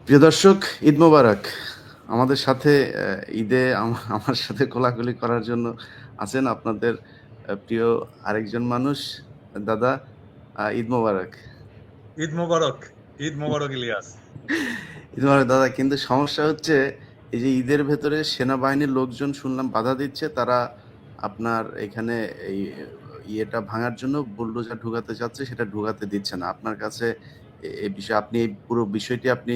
প্রিয় দর্শক, ঈদ মোবারক। আমাদের সাথে ঈদে আমার সাথে কোলাকুলি করার জন্য আছেন আপনাদের প্রিয় আরেকজন মানুষ। দাদা, ঈদ মোবারক। ঈদ মোবারক। ঈদ মোবারক ইলিয়াস। ঈদ মোবারক দাদা। কিন্তু সমস্যা হচ্ছে, এই যে ঈদের ভেতরে সেনাবাহিনীর লোকজন শুনলাম বাধা দিচ্ছে। তারা আপনার এখানে এই ইয়েটা ভাঙার জন্য বুলডোজার ঢুকাতে চাচ্ছে, সেটা ঢুকাতে দিচ্ছে না। আপনার কাছে এই বিষয়ে আপনি এই পুরো বিষয়টি আপনি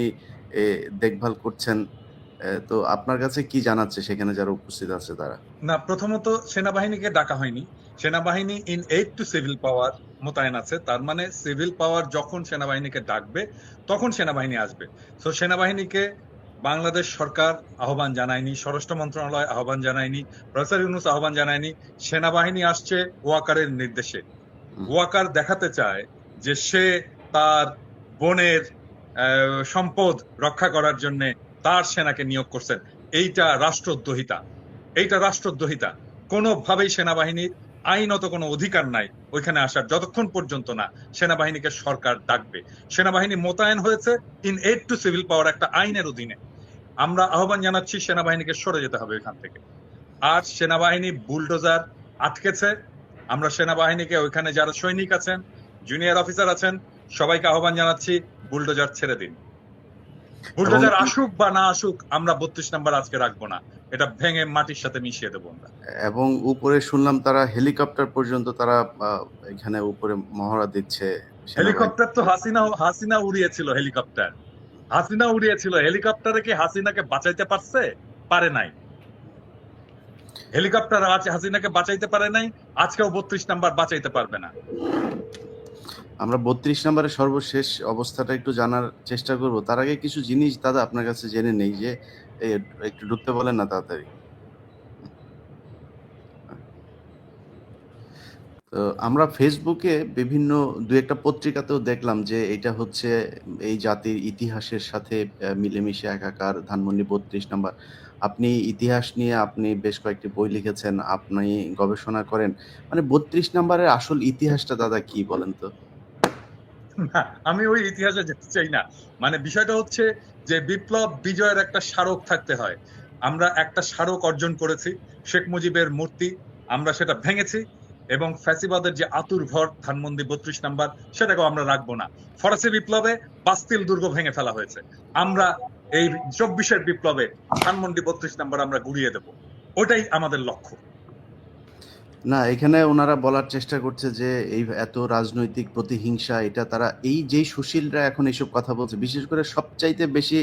এ দেখভাল করছেন। তো আপনার কাছে কি জানাচ্ছে সেখানে যারা উপস্থিত আছে তারা? না, প্রথমত সেনাবাহিনীকে ডাকা হয়নি। সেনাবাহিনী ইন এইড টু সিভিল পাওয়ার মোতায়েন আছে। তার মানে সিভিল পাওয়ার যখন সেনাবাহিনীকে ডাকবে তখন সেনাবাহিনী আসবে। তো সেনাবাহিনীকে বাংলাদেশ সরকার আহ্বান জানায়নি, স্বরাষ্ট্র মন্ত্রণালয় আহ্বান জানায়নি, প্রফেসর ইউনূস আহ্বান জানায়নি। সেনাবাহিনী আসছে ওয়াকারের নির্দেশে। হুম। ওয়াকার দেখাতে চায় যে সে তার বোনের সম্পদ রক্ষা করার জন্য তার সেনাকে নিয়োগ করছেন। এইটা রাষ্ট্রদ্রোহিতা। এইটা রাষ্ট্রদ্রোহিতা। কোনোভাবেই সেনাবাহিনীর আইনত কোনো অধিকার নাই ওইখানে আসার, যতক্ষণ পর্যন্ত না সেনাবাহিনীকে সরকার ডাকবে। সেনাবাহিনী মোতায়েন হয়েছে ইন এইড টু সিভিল পাওয়ার একটা আইনের অধীনে। আমরা আহ্বান জানাচ্ছি সেনাবাহিনীকে সরে যেতে হবে এখান থেকে। আর সেনাবাহিনী বুলডোজার আটকেছে। আমরা সেনাবাহিনীকে ওইখানে যারা সৈনিক আছেন, জুনিয়র অফিসার আছেন, সবাইকে আহ্বান জানাচ্ছি বুলডোজার ছেড়ে দিন। এবং বুলডোজার আসুক বা না আসুক, আমরা 32 নাম্বার আজকে রাখবো না। এটা ভেঙে মাটির সাথে মিশিয়ে দেবো আমরা। এবং উপরে শুনলাম তারা হেলিকপ্টার পর্যন্ত তারা এখানে উপরে মহড়া দিচ্ছে সেনাবাহিনী। হেলিকপ্টার তো হাসিনা হাসিনা উড়িয়েছিল। হাসিনা উড়িয়েছিল হেলিকপ্টারে। কি হাসিনাকে বাঁচাইতে পারছে? পারে নাই। হেলিকপ্টার আজ হাসিনাকে বাঁচাইতে পারে নাই, আজকেও 32 নাম্বার বাঁচাইতে পারবে না। আমরা 32 নম্বরের সর্বশেষ অবস্থাটা একটু জানার চেষ্টা করব। তার আগে কিছু জিনিস দাদা আপনার কাছে জেনে নেই যে এ, একটু ঢুকতে বলেন না তাড়াতাড়ি। তো আমরা ফেসবুকে বিভিন্ন দু একটা পত্রিকাতেও দেখলাম যে এটা হচ্ছে এই জাতির ইতিহাসের সাথে মিলেমিশে একাকার। ধানমন্ডি 32 নাম্বার। আপনি ইতিহাস নিয়ে আপনি বেশ কয়েকটি বই লিখেছেন, আপনি গবেষণা করেন। মানে 32 নাম্বারের আসল ইতিহাসটা দাদা কি বলেন তো? না, আমি ওই ইতিহাসে যেতে চাই না। মানে বিষয়টা হচ্ছে যে বিপ্লব বিজয়ের একটা স্মারক থাকতে হয়। আমরা একটা স্মারক অর্জন করেছি, শেখ মুজিবের মূর্তি। আমরা সেটা ভেঙেছি এবং ফ্যাসিবাদের যে আতুর ঘর ধানমন্ডি 32 নাম্বার, সেটাকেও আমরা রাখবো না। ফরাসি বিপ্লবে বাস্তিল দুর্গ ভেঙে ফেলা হয়েছে। আমরা এই 24-এর বিপ্লবে ধানমন্ডি 32 নাম্বার আমরা গুড়িয়ে দেব। ওটাই আমাদের লক্ষ্য। না, এখানে ওনারা বলার চেষ্টা করছে যে এই এত রাজনৈতিক প্রতিহিংসা, এটা তারা এই যেই সুশীলরা এখন এইসব কথা বলছে, বিশেষ করে সবচাইতে বেশি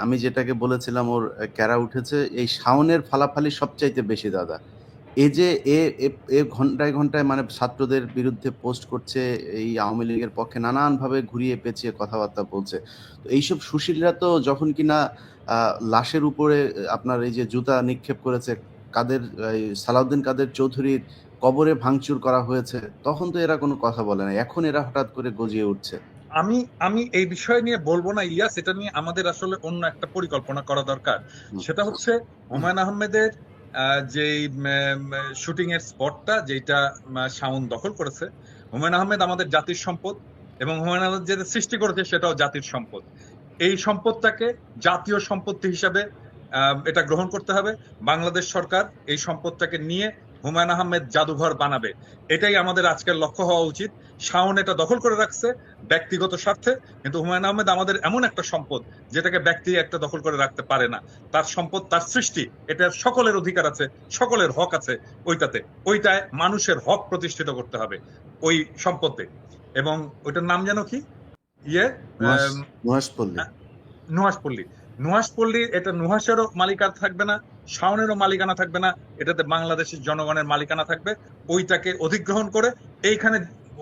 আমি যেটাকে বলেছিলাম ওর ক্যারা উঠেছে এই শাওনের ফালাফালি সবচাইতে বেশি দাদা। এই যে এ এ এ ঘন্টায় ঘন্টায় মানে ছাত্রদের বিরুদ্ধে পোস্ট করছে, এই আওয়ামী লীগের পক্ষে নানানভাবে ঘুরিয়ে পেঁচিয়ে কথাবার্তা বলছে। তো এইসব সুশীলরা তো যখন কিনা লাশের উপরে আপনার এই যে জুতা নিক্ষেপ করেছে, কাদের এই সালাউদ্দিন কাদের চৌধুরীর কবরে ভাঙচুর করা হয়েছে, তখন তো এরা কোনো কথা বলে না। এখন এরা হঠাৎ করে গজিয়ে উঠছে। আমি আমি এই বিষয় নিয়ে বলবো না ইলিয়াস। এটা নিয়ে আমাদের আসলে অন্য একটা পরিকল্পনা করা দরকার। হুম, সেটা হচ্ছে হুমায়ুন আহমেদের যে শুটিং এর স্পটটা যেটা শাওন দখল করেছে। হুমায়ুন আহমেদ আমাদের জাতির সম্পদ এবং হুমায়ুন আহমেদ যেটা সৃষ্টি করেছে সেটাও জাতির সম্পদ। এই সম্পদটাকে জাতীয় সম্পত্তি হিসাবে এটা গ্রহণ করতে হবে। বাংলাদেশ সরকার এই সম্পদটাকে নিয়ে হুমায়ুন আহমেদ জাদুঘর বানাবে। এটাই আমাদের আজকের লক্ষ্য হওয়া উচিত। শাওন এটা দখল করে রাখছে ব্যক্তিগত স্বার্থে, কিন্তু হুমায়ুন আহমেদ আমাদের এমন একটা সম্পদ যেটাকে ব্যক্তি একটা দখল করে রাখতে পারে না। তার সম্পদ, তার সৃষ্টি, এটার সকলের অধিকার আছে, সকলের হক আছে ওইটাতে। ওইটায় মানুষের হক প্রতিষ্ঠিত করতে হবে ওই সম্পদে। এবং ওইটার নাম যেন কি? ইয়ে নুহাশ আহ নুহাশপল্লী। নুহাশপল্লী। নুহাশপল্লী, এটা নুহাশেরও মালিকানা থাকবে না, শাওনেরও মালিকানা থাকবে না। এটাতে বাংলাদেশের জনগণের মালিকানা থাকবে। ওইটাকে অধিগ্রহণ করে এইখানে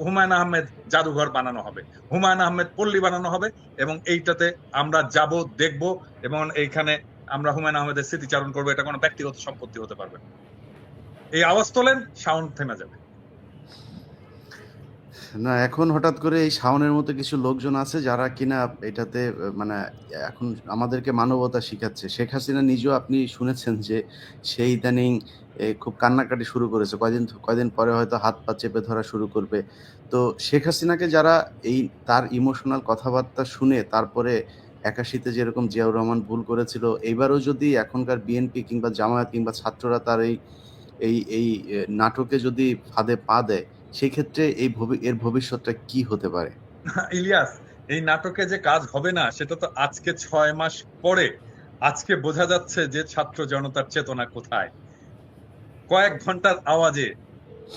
হুমায়ুন আহমেদ জাদুঘর বানানো হবে, হুমায়ুন আহমেদ পল্লী বানানো হবে। এবং এইটাতে আমরা যাব, দেখব এবং এইখানে আমরা হুমায়ুন আহমেদের স্মৃতিচারণ করবো। এটা কোনো ব্যক্তিগত সম্পত্তি হতে পারবে না। এই আওয়াজ তোলেন, শাওন থেমে যাবে। না, এখন হঠাৎ করে এই শাওনের মতো কিছু লোকজন আছে যারা কিনা এটাতে মানে এখন আমাদেরকে মানবতা শিখাচ্ছে। শেখ হাসিনা নিজেও আপনি শুনেছেন যে সে ইদানিং খুব কান্নাকাটি শুরু করেছে। কয়দিন পরে হয়তো হাত পা চেপে ধরা শুরু করবে। তো শেখ হাসিনাকে যারা এই তার ইমোশনাল কথাবার্তা শুনে তারপরে 81 যেরকম জিয়াউর রহমান ভুল করেছিল, এইবারও যদি এখনকার বিএনপি কিংবা জামায়াত কিংবা ছাত্ররা তার এই নাটকে যদি ফাঁদে পা দেয়, সেই ক্ষেত্রে এর ভবিষ্যৎটা কি হতে পারে? ইলিয়াস, এই নাটকে যে কাজ হবে না সেটা তো আজকে 6 মাস পরে আজকে বোঝা যাচ্ছে যে ছাত্র জনতার চেতনা কোথায়। কয়েক ঘন্টার আওয়াজে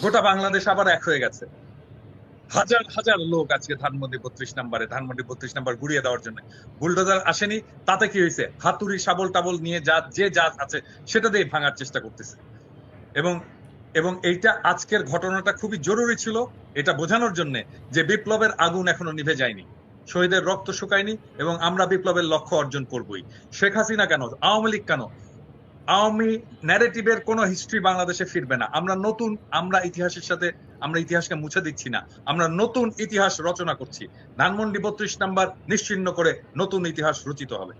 গোটা বাংলাদেশ আবার এক হয়ে গেছে। হাজার হাজার লোক আজকে ধানমন্ডি 32 নাম্বার গুড়িয়ে দেওয়ার জন্য। বুলডোজার আসেনি, তাতে কি হয়েছে? হাতুড়ি শাবল টাবল নিয়ে যা আছে সেটা দিয়ে ভাঙার চেষ্টা করতেছে। এবং এবং এইটা আজকের ঘটনাটা খুবই জরুরি ছিল এটা বোঝানোর জন্য যে বিপ্লবের আগুন এখনো নিভে যায়নি, শহীদের রক্ত শুকায়নি, এবং আমরা বিপ্লবের লক্ষ্য অর্জন করবই। শেখ হাসিনা কেন, আওয়ামী লীগ কেন, আওয়ামী ন্যারেটিভের কোনো হিস্ট্রি বাংলাদেশে ফিরবে না। আমরা ইতিহাসের সাথে আমরা ইতিহাসকে মুছে দিচ্ছি না, আমরা নতুন ইতিহাস রচনা করছি। ধানমন্ডি 32 নাম্বার নিশ্চিহ্ন করে নতুন ইতিহাস রচিত হবে।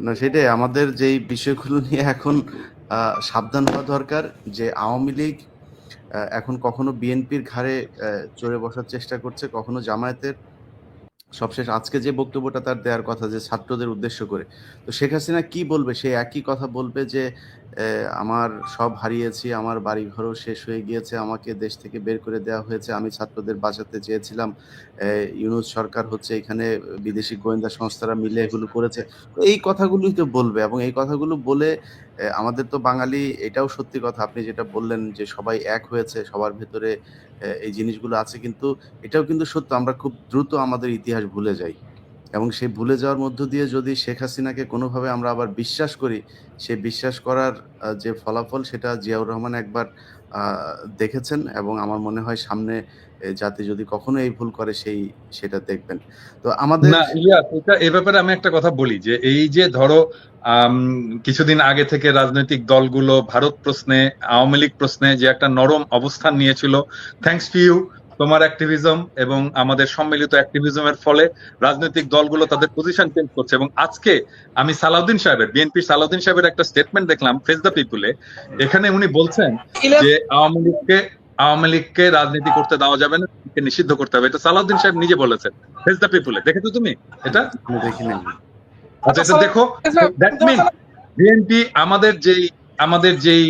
না, সেটাই আমাদের যেই বিষয়গুলো নিয়ে এখন সাবধান হওয়া দরকার, যে আওয়ামী লীগ এখন কখনো বিএনপির ঘাড়ে চড়ে বসার চেষ্টা করছে, কখনো জামায়াতের। সবশেষ আজকে যে বক্তব্যটা তার দেওয়ার কথা যে ছাত্রদের উদ্দেশ্য করে, তো শেখ হাসিনা কি বলবে? সে একই কথা বলবে যে আমার সব হারিয়েছি, আমার বাড়িঘরও শেষ হয়ে গিয়েছে, আমাকে দেশ থেকে বের করে দেওয়া হয়েছে, আমি ছাত্রদের বাঁচাতে চেয়েছিলাম, ইউনূস সরকার হচ্ছে এখানে বিদেশি গোয়েন্দা সংস্থারা মিলে এগুলো করেছে। তো এই কথাগুলোই তো বলবে, এবং এই কথাগুলো বলে আমাদের তো বাঙালি, এটাও সত্যি কথা আপনি যেটা বললেন যে সবাই এক হয়েছে, সবার ভেতরে এই জিনিসগুলো আছে, কিন্তু এটাও কিন্তু সত্য আমরা খুব দ্রুত আমাদের ইতিহাস ভুলে যাই, এবং সেই ভুলে যাওয়ার মধ্য দিয়ে যদি শেখ হাসিনাকে কোনোভাবে আমরা আবার বিশ্বাস করি, সেই বিশ্বাস করার যে ফলাফল সেটা জিয়াউর রহমান একবার দেখেছেন, এবং আমার মনে হয় সামনে জাতি যদি কখনো এই ভুল করে সেটা দেখবেন। তো আমাদের না ইলিয়াস, এ ব্যাপারে আমি একটা কথা বলি যে এই যে ধরো কিছুদিন আগে থেকে রাজনৈতিক দলগুলো ভারত প্রশ্নে, আওয়ামী লীগ প্রশ্নে যে একটা নরম অবস্থান নিয়েছিল, থ্যাঙ্কস টু ইউ, তোমার অ্যাক্টিভিজম এবং আমাদের সম্মিলিত অ্যাক্টিভিজমের ফলে রাজনৈতিক দলগুলো তাদের পজিশন চেঞ্জ করছে। এবং আজকে আমি বিএনপি সালাউদ্দিন সাহেবের একটা স্টেটমেন্ট দেখলাম ফেস দ্য পিপুলে। এখানে উনি বলছেন যে আওয়ামী লীগকে রাজনীতি করতে দেওয়া যাবে না, নিষিদ্ধ করতে হবে। এটা সালাউদ্দিন সাহেব নিজে বলেছেন ফেস দ্য পিপুলে। দেখেছো তুমি এটা? দেখি নাই। আচ্ছা, এটা দেখো। দ্যাট মিন বিএনপি আমাদের যেই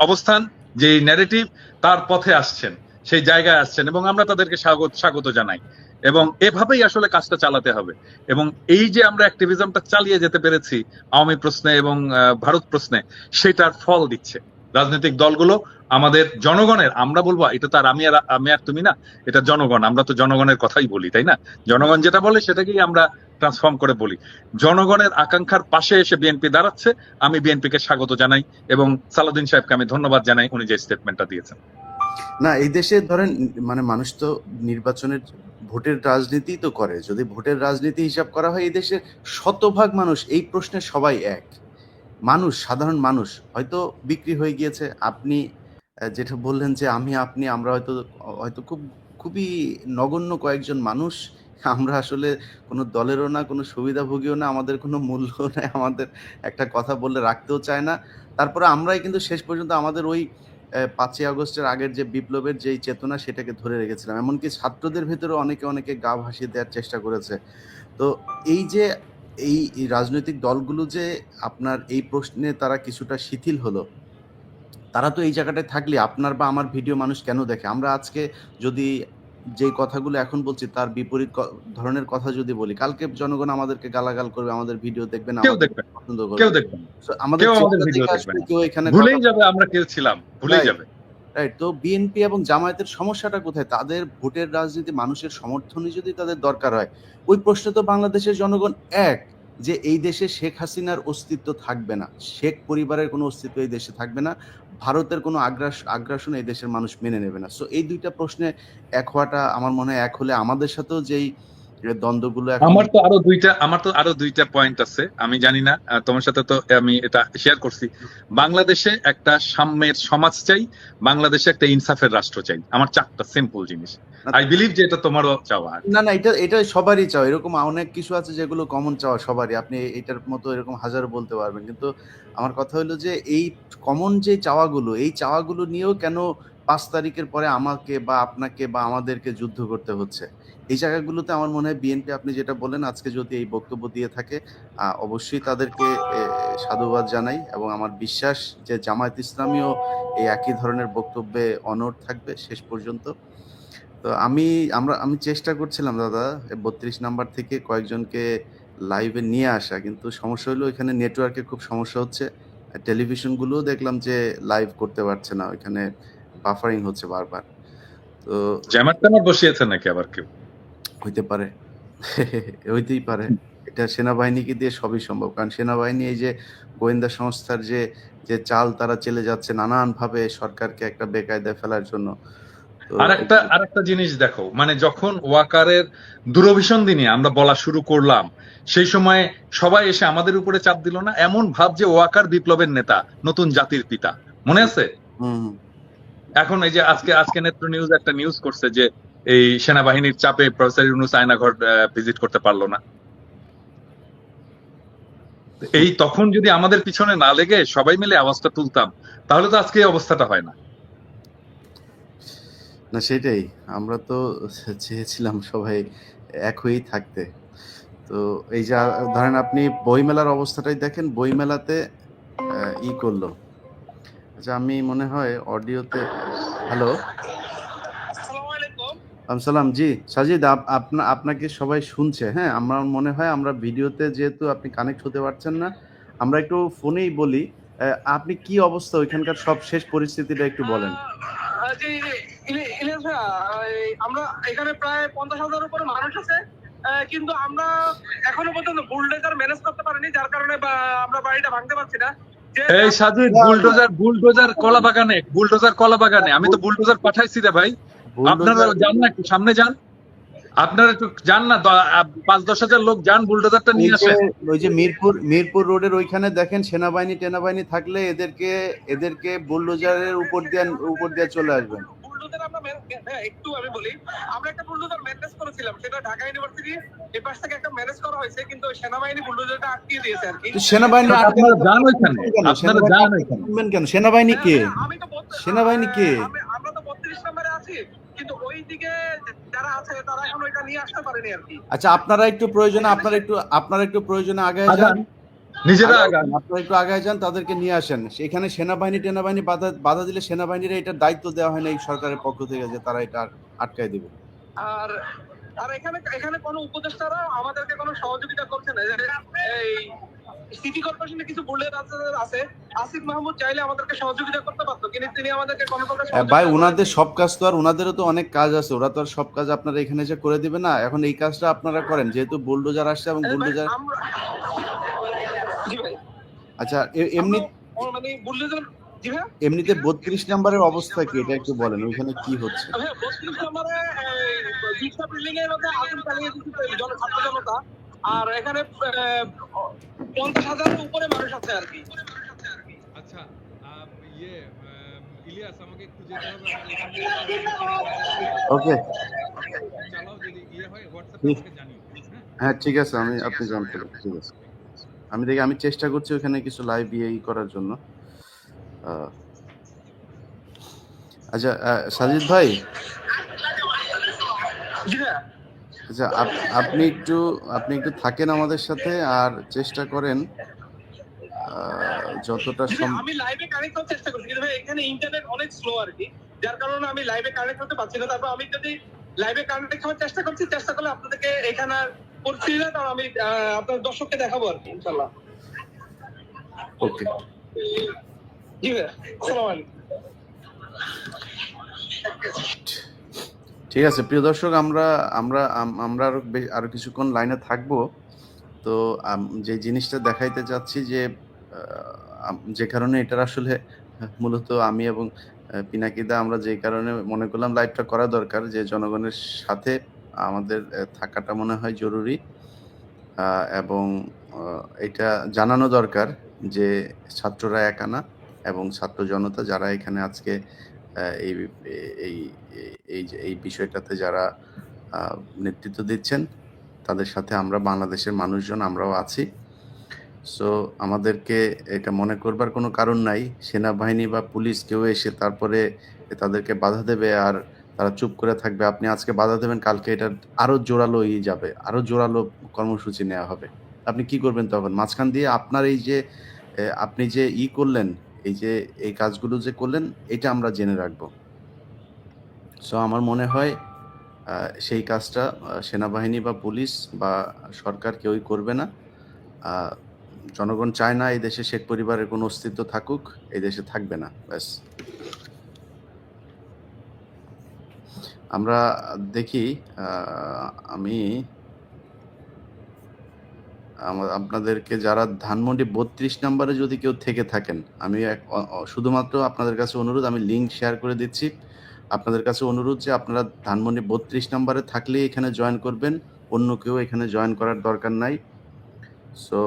অবস্থান, যেই ন্যারেটিভ, তার পথে আসছেন, সেই জায়গায় আসছেন, এবং আমরা তাদেরকে স্বাগত জানাই। এবং এভাবেই আসলে কাজটা চালাতে হবে। এবং এই যে আমরা অ্যাক্টিভিজমটা চালিয়ে যেতে পেরেছি আওয়ামী প্রশ্নে এবং ভারত প্রশ্নে, সেটার ফল দিচ্ছে রাজনৈতিক দলগুলো। আমাদের জনগণের, আমরা বলবো এটা তো আর আমি আর তুমি না, এটা জনগণ, আমরা তো জনগণের কথাই বলি, তাই না? জনগণ যেটা বলে সেটাকেই আমরা ট্রান্সফর্ম করে বলি। জনগণের আকাঙ্ক্ষার পাশে এসে বিএনপি দাঁড়াচ্ছে। আমি বিএনপিকে স্বাগত জানাই এবং সালাউদ্দিন সাহেবকে আমি ধন্যবাদ জানাই উনি যে স্টেটমেন্টটা দিয়েছেন। না, এই দেশে ধরেন মানে মানুষ তো নির্বাচনের ভোটের রাজনীতি তো করে, যদি ভোটের রাজনীতি হিসাব করা হয় এই দেশের শতভাগ মানুষ এই প্রশ্নে সবাই এক। মানুষ, সাধারণ মানুষ হয়তো বিক্রি হয়ে গিয়েছে। আপনি যেটা বললেন যে আমরা হয়তো হয়তো খুবই নগণ্য কয়েকজন মানুষ, আমরা আসলে কোনো দলেরও না, কোনো সুবিধাভোগীও না, আমাদের কোনো মূল্য নাই, আমাদের একটা কথা বললে রাখতেও চায় না। তারপরে আমরাই কিন্তু শেষ পর্যন্ত আমাদের ওই 5ই আগস্টের আগের যে বিপ্লবের যেই চেতনা সেটাকে ধরে রেখেছিলাম। এমনকি ছাত্রদের ভেতরেও অনেকে গা ভাসিয়ে দেওয়ার চেষ্টা করেছে। তো এই যে এই রাজনৈতিক দলগুলো যে আপনার এই প্রশ্নে তারা কিছুটা শিথিল হলো, তারা তো এই জায়গাটায় থাকলে আপনার বা আমার ভিডিও মানুষ কেন দেখে? আমরা আজকে যদি যে কথাগুলো এখন বলছি তার বিপরীত ধরনের কথা যদি বলি, কালকে জনগণ আমাদেরকে গালাগাল করবে, আমাদের ভিডিও দেখবে না, কেউ আমাদের দেখবেন, পছন্দ কেউ করবে। দেখবেন, So, আমাদের কেউ আমাদের চেহারা ভিডিও দেখে দেখবেন আসলে না, কেউ এখানে ভুলেই কথা যাবে আমরা কেউ ছিলাম, ভুলেই রাইট, যাবে। রাইট। তো বিএনপি এবং জামায়াতের সমস্যাটা কোথায়? তাদের ভোটের রাজনীতি, মানুষের সমর্থনই যদি তাদের দরকার হয়, ওই প্রশ্নে তো বাংলাদেশের জনগণ এক, যে এই দেশে শেখ হাসিনার অস্তিত্ব থাকবে না, শেখ পরিবারের কোনো অস্তিত্ব এই দেশে থাকবে না, ভারতের কোনো আগ্রাসন এই দেশের মানুষ মেনে নেবে না। সো এই দুইটা প্রশ্নে এক হওয়াটা আমার মনে হয়, এক হলে আমাদের সাথেও যেই দ্বন্দ্বগুলো এখন আমার তো আরো দুইটা পয়েন্ট আছে। আমি জানি না, তোমার সাথে তো আমি এটা শেয়ার করছি। বাংলাদেশে একটা সাম্যের সমাজ চাই, বাংলাদেশে একটা ইনসাফের রাষ্ট্র চাই। আমার 4টা সিম্পল জিনিস। আই বিলিভ যে এটা তোমারও চাওয়া। না, এটা সবারই চাওয়া। এরকম অনেক কিছু আছে যেগুলো কমন চাওয়া সবারই। আপনি এটার মতো এরকম হাজারো বলতে পারবেন। কিন্তু আমার কথা হলো যে এই কমন যে চাওয়াগুলো, এই চাওয়াগুলো নিয়েও কেন 5 তারিখের পরে আমাকে বা আপনাকে বা আমাদেরকে যুদ্ধ করতে হচ্ছে। এই জায়গাগুলোতে আমার মনে হয় বিএনপি আপনি যেটা বললেন আজকে যদি এই বক্তব্য দিয়ে থাকে অবশ্যই তাদেরকে সাধুবাদ জানাই এবং আমার বিশ্বাস যে জামায়াত ইসলামীও এই একই ধরনের বক্তব্যে অনড় থাকবে শেষ পর্যন্ত। তো আমি চেষ্টা করছিলাম দাদা ৩২ নাম্বার থেকে কয়েকজনকে লাইভে নিয়ে আসা, কিন্তু সমস্যা হলো এখানে নেটওয়ার্কের খুব সমস্যা হচ্ছে। টেলিভিশনগুলোও দেখলাম যে লাইভ করতে পারছে না, ওইখানে বাফারিং হচ্ছে বারবার। তো জ্যামার ট্যামার বসিয়েছে নাকি আবার কেউ? হইতে পারে হইতেই পারে। এটা সেনাবাহিনীকে দিয়ে সবই সম্ভব, কারণ সেনাবাহিনী এই যে গোয়েন্দা সংস্থার যে যে চাল তারা চেলে যাচ্ছে নানানভাবে সরকারকে একটা বেকায়দায় ফেলার জন্য। তো আরেকটা জিনিস দেখো, মানে যখন ওয়াকারের দূরভিসন্ধি নিয়ে আমরা বলা শুরু করলাম, সেই সময় সবাই এসে আমাদের উপরে চাপ দিল না? এমন ভাব যে ওয়াকার বিপ্লবের নেতা, নতুন জাতির পিতা, মনে আছে? হুম এখন এই যে আজকে নেত্র নিউজ একটা নিউজ করছে যে এই সেনাবাহিনীর চাপে প্রফেসর ইউনূস আয়নাঘর ভিজিট করতে পারলো না। এই তখন যদি আমাদের পিছনে না লেগে সবাই মিলে আওয়াজটা তুলতাম, তাহলে তো আজকে এই অবস্থাটা হয় না। না সেটাই, আমরা তো চেয়েছিলাম সবাই এক হয়েই থাকতে। তো এই যে ধরেন আপনি বইমেলার অবস্থাটাই দেখেন, বইমেলাতে ই করলো। আচ্ছা আমি মনে হয় অডিওতে, হ্যালো সালাম জি সাজিদ, আপনাকে সবাই শুনছে। হ্যাঁ, আমার মনে হয় আমরা ভিডিওতে যেহেতু আপনি কানেক্ট হতে পারছেন না, আমরা একটু ফোনেই বলি। আপনি কি অবস্থা ওইখানকার সব শেষ পরিস্থিতিটা একটু বলেন। জি, ইলিয়াস ভাইয়া, আমরা এখানে প্রায় 50,000 উপরে মানুষ আছে, কিন্তু আমরা এখনো পর্যন্ত বুলডোজার ম্যানেজ করতে পারিনি, যার কারণে আমরা বাড়িটা ভাঙতে পারছি না। এই সাজিদ, বুলডোজার কলা বাগানে আমি তো বুলডোজার পাঠাইছি রে ভাই। আপনারা যান না, একটু সামনে যান, আপনারা একটু যান না, 5-10 হাজার লোক যান, বুলডোজারটা নিয়ে আসেন। ওই যে মিরপুর রোডের ওইখানে দেখেন সেনাবাহিনী থাকলে এদেরকে বুলডোজারের উপর দিয়ে চলে আসবেন। একটু আমি বলি, আমরা একটা বুলডোজার ম্যানেজ করেছিলাম, সেটা ঢাকা ইউনিভার্সিটি এই পাশ থেকে একটা ম্যানেজ করা হয়েছে, কিন্তু সেনাবাহিনী বুলডোজারটা আটকিয়ে দিয়েছে আর কি। সেনাবাহিনী আপনারা যান ওইখানে, কেন? সেনাবাহিনী কে? আমি তো সেনাবাহিনী কে? আমরা তো 32 নম্বরে আছি, কিন্তু ওই দিকে যারা আছে তারা এখন ওইটা নিয়ে আসতে পারেনি আর কি। আচ্ছা আপনারা একটু প্রয়োজনে আগে যান, নিজেরা আগান, আপনারা একটু আগে যান, তাদেরকে নিয়ে আসেন। সেখানে সেনাবাহিনী বাধা দিলে সেনাবাহিনীর এটার দায়িত্ব দেওয়া হয় না এই সরকারের পক্ষ থেকে যে তারা এটা আটকায় দেবে। আর এখানে কোনো উপদেষ্টারা আমাদেরকে কোনো সহযোগিতা করছে না। এই সিটি কর্পোরেশনে কিছু বুলেট আছে, আসিফ মাহমুদ চাইলে আমাদেরকে সহযোগিতা করতে পারতো, কিন্তু তিনি আমাদেরকে কোনো প্রকার ভাই ওনাদের সব কাজ তো আর ওনাদেরও তো অনেক কাজ আছে, ওরা তো আর সব কাজ আপনারা এখানে এসে করে দিবে না। এখন এই কাজটা আপনারা করেন, যেহেতু বুলডোজার আসছে এবং বুলডোজার। আচ্ছা এমনি মানে বুলডোজার এমনিতে 32 নম্বরের অবস্থা কি, এটা একটু বলেন, ওইখানে কি হচ্ছে? 32 নম্বরে দুইটা বিল্ডিং এর মধ্যে আগুন চালিয়ে দিচ্ছে ছাত্র জনতা, আর এখানে 50,000 উপরে মানুষ আছে আর কি। আচ্ছা ইলিয়াস, আমাকে একটু যেতে হবে, ওকে চালাও, যদি হয় হোয়াটসঅ্যাপে আমাকে জানিও। হ্যাঁ ঠিক আছে, আপনি জানতে পারেন, ঠিক আছে। আমি চেষ্টা করছি ওখানে কিছু লাইভ করার জন্য। আচ্ছা সাজিদ ভাই, আচ্ছা আপনি একটু থাকেন আমাদের সাথে আর চেষ্টা করেন যতটা আমি লাইভে কানেক্ট হওয়ার চেষ্টা করছি, কিন্তু এখানে ইন্টারনেট অনেক স্লো আর কি, যার কারণে আমি লাইভে কানেক্ট হতে পারছি না। তারপর আমি যদি লাইভে কানেক্ট হওয়ার চেষ্টা করলে আপনাদেরকে এখানে করছি না, তার আমি আপনার দর্শককে দেখাবো আর কি, ইনশাআল্লাহ। ওকে জি ভাই, আসসালামু আলাইকুম। ঠিক আছে প্রিয় দর্শক, আমরা আরো কিছুক্ষণ লাইনে থাকবো। তো যে জিনিসটা দেখাইতে চাচ্ছি যে যে কারণে এটার আসলে মূলত আমি এবং পিনাকিদা আমরা যে কারণে মনে করলাম লাইভটা করা দরকার, যে জনগণের সাথে আমাদের থাকাটা মনে হয় জরুরি, এবং এটা জানানো দরকার যে ছাত্ররা একা না, এবং ছাত্র জনতা যারা এখানে আজকে এই এই এই বিষয়টাতে যারা নেতৃত্ব দিচ্ছেন, তাদের সাথে আমরা বাংলাদেশের মানুষজন আমরাও আছি। সো আমাদেরকে এটা মনে করবার কোনো কারণ নাই সেনাবাহিনী বা পুলিশ কেউ এসে তারপরে তাদেরকে বাধা দেবে আর তারা চুপ করে থাকবে। আপনি আজকে বাধা দেবেন, কালকে এটা আরো জোরালো যাবে, আরো জোরালো কর্মসূচি নেওয়া হবে। আপনি কি করবেন তখন? মাঝখান দিয়ে আপনার এই যে আপনি যে করলেন, এই যে এই কাজগুলো যে করলেন, এটা আমরা জেনে রাখবো। সো আমার মনে হয় সেই কাজটা সেনাবাহিনী বা পুলিশ বা সরকার কেউই করবে না। জনগণ চায় না এই দেশে শেখ পরিবারের কোনো অস্তিত্ব থাকুক, এই দেশে থাকবে না, ব্যাস। আমরা দেখি, আমি আপনাদেরকে যারা ধানমন্ডি 32 নম্বরে যদি কেউ থেকে থাকেন, আমি শুধুমাত্র আপনাদের কাছে অনুরোধ, আমি লিঙ্ক শেয়ার করে দিচ্ছি। আপনাদের কাছে অনুরোধ যে আপনারা ধানমন্ডি 32 নম্বরে থাকলেই এখানে জয়েন করবেন, অন্য কেউ এখানে জয়েন করার দরকার নাই। সো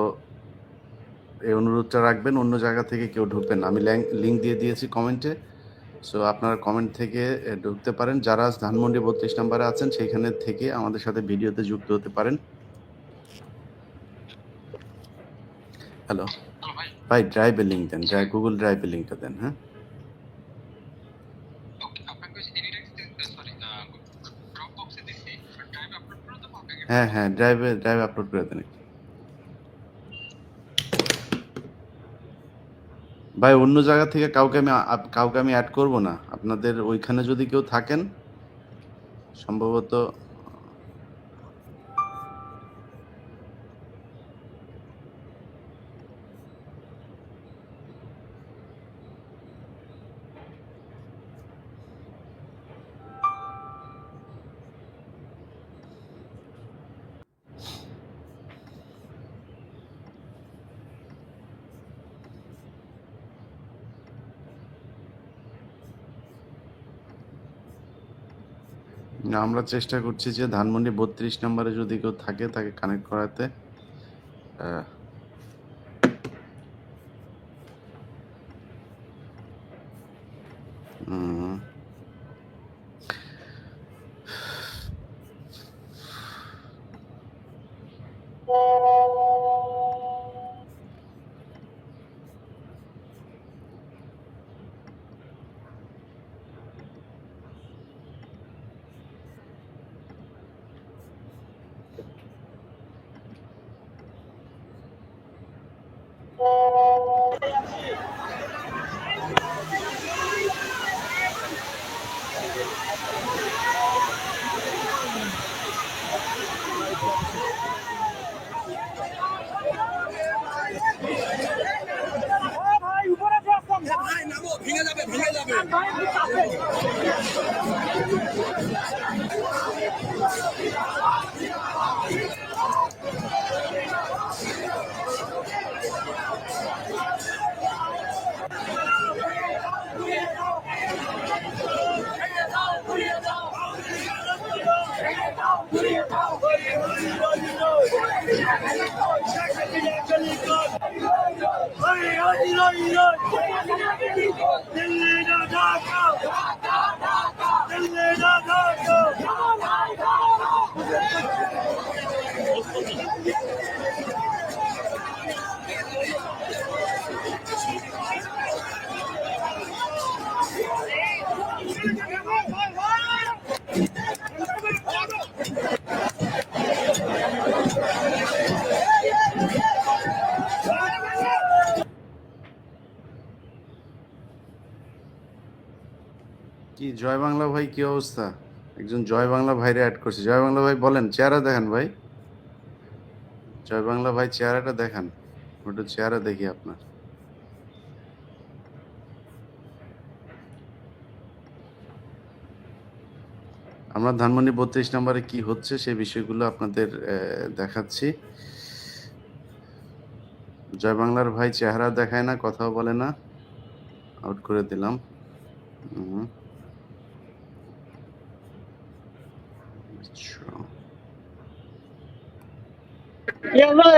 এই অনুরোধটা রাখবেন, অন্য জায়গা থেকে কেউ ঢুকবেন না। আমি লিঙ্ক দিয়ে দিয়েছি কমেন্টে। সো আপনারা কমেন্ট থেকে ঢুকতে পারেন। যারা ধানমন্ডি 32 নম্বরে আছেন সেইখানে থেকে আমাদের সাথে ভিডিওতে যুক্ত হতে পারেন। হ্যালো ভাই, ড্রাইভের লিঙ্ক দেন, গুগল ড্রাইভের লিঙ্কটা দেন। হ্যাঁ হ্যাঁ, ড্রাইভে আপলোড করে দেন। ভাই অন্য জায়গা থেকে কাউকে আমি অ্যাড করব না। আপনাদের ওইখানে যদি কেউ থাকেন, সম্ভবত আমরা চেষ্টা করছি যে ধানমন্ডি 32 নম্বরে যদি কেউ থাকে তাকে কানেক্ট করাতে। কি জয় বাংলা ভাই, কি অবস্থা? একজন জয় বাংলা ভাইরে অ্যাড করছে। জয় বাংলা ভাই বলেন, চেহারা দেখান ভাই। জয় বাংলা ভাই চেহারাটা দেখান, একটু চেহারা দেখি আপনার। আমরা ধানমন্ডি 32 নম্বরে কি হচ্ছে সেই বিষয়গুলো আপনাদের দেখাচ্ছি। জয় বাংলার ভাই চেহারা দেখায় না, কথাও বলে না, আউট করে দিলাম।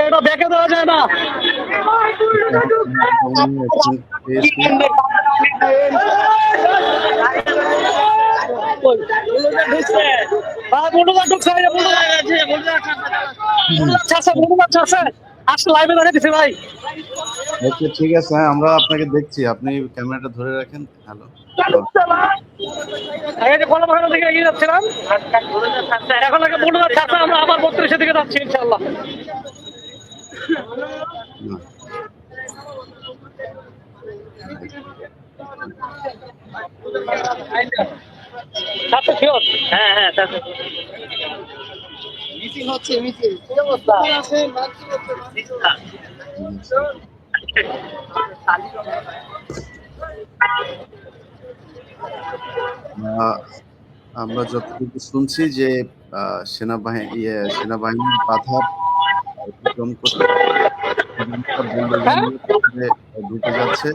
এটা দেখে দেওয়া যায় না। আসলে লাইভে দেখা দিছে ভাই। ওকে, ঠিক আছে। হ্যাঁ, আমরা আপনাকে দেখছি। আপনি ক্যামেরাটা ধরে রাখেন। হ্যালো। এই যে কলাবাগান থেকে এগিয়ে যাচ্ছিলাম, এখন থেকে বলুন ছাড়া আমরা আবার 32-এর দিকে যাচ্ছি ইনশাল্লাহ। না, ছাড়তে শিওর। হ্যাঁ হ্যাঁ ছাড়তে। মিটিং হচ্ছে, মিটিং কি অবস্থা? আহ, আমরা যতটুকু শুনছি যে সেনাবাহিনীর বাধা অতিক্রম করে বন্দুক হ্যাঁ নিয়ে ভিতরে ঢুকে যাচ্ছে।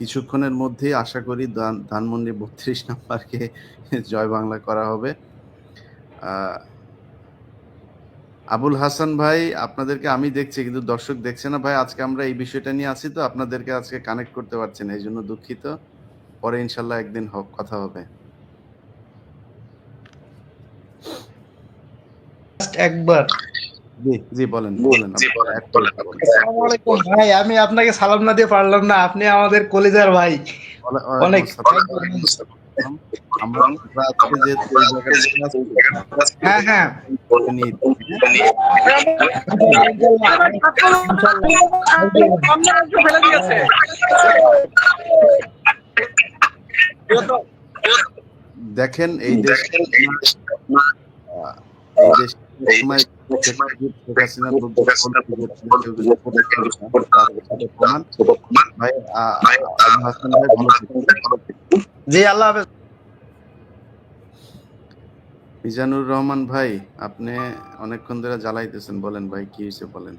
কিছুক্ষণের মধ্যেই আশা করি ধানমন্ডি 32 নাম্বারকে জয় বাংলা করা হবে। আহ, আবুল হাসান ভাই, আপনাদেরকে আমি দেখছি কিন্তু দর্শক দেখছে না ভাই। আজকে আমরা এই বিষয়টা নিয়ে আছি, তো আপনাদেরকে আজকে কানেক্ট করতে পারছি না, এই জন্য দুঃখিত। পরে ইনশাল্লাহ একদিন কথা হবে। একবার জি জি, বলেন বলেন, আপনারা এক করে বলেন। আসসালামু আলাইকুম ভাই, আমি আপনাকে সালাম না দিয়ে পারলাম না, আপনি আমাদের কলিজার ভাই। ওয়ালাইকুম অনেক আসসালাম। আমরা আজকে যেহেতু এই জায়গাটা আছি, হ্যাঁ হ্যাঁ নিয়ে ফেলে দিয়েছে। দেখেন এই দেশ সময় শেখ হাসিনার প্রমাণ। ভাই আবুল হাসান ভাই ভালো থাকবেন। জি আল্লাহ হাফেজ। মিজানুর রহমান ভাই, আপনি অনেকক্ষণ ধরে জ্বালাইতেছেন, বলেন ভাই কি হয়েছে বলেন।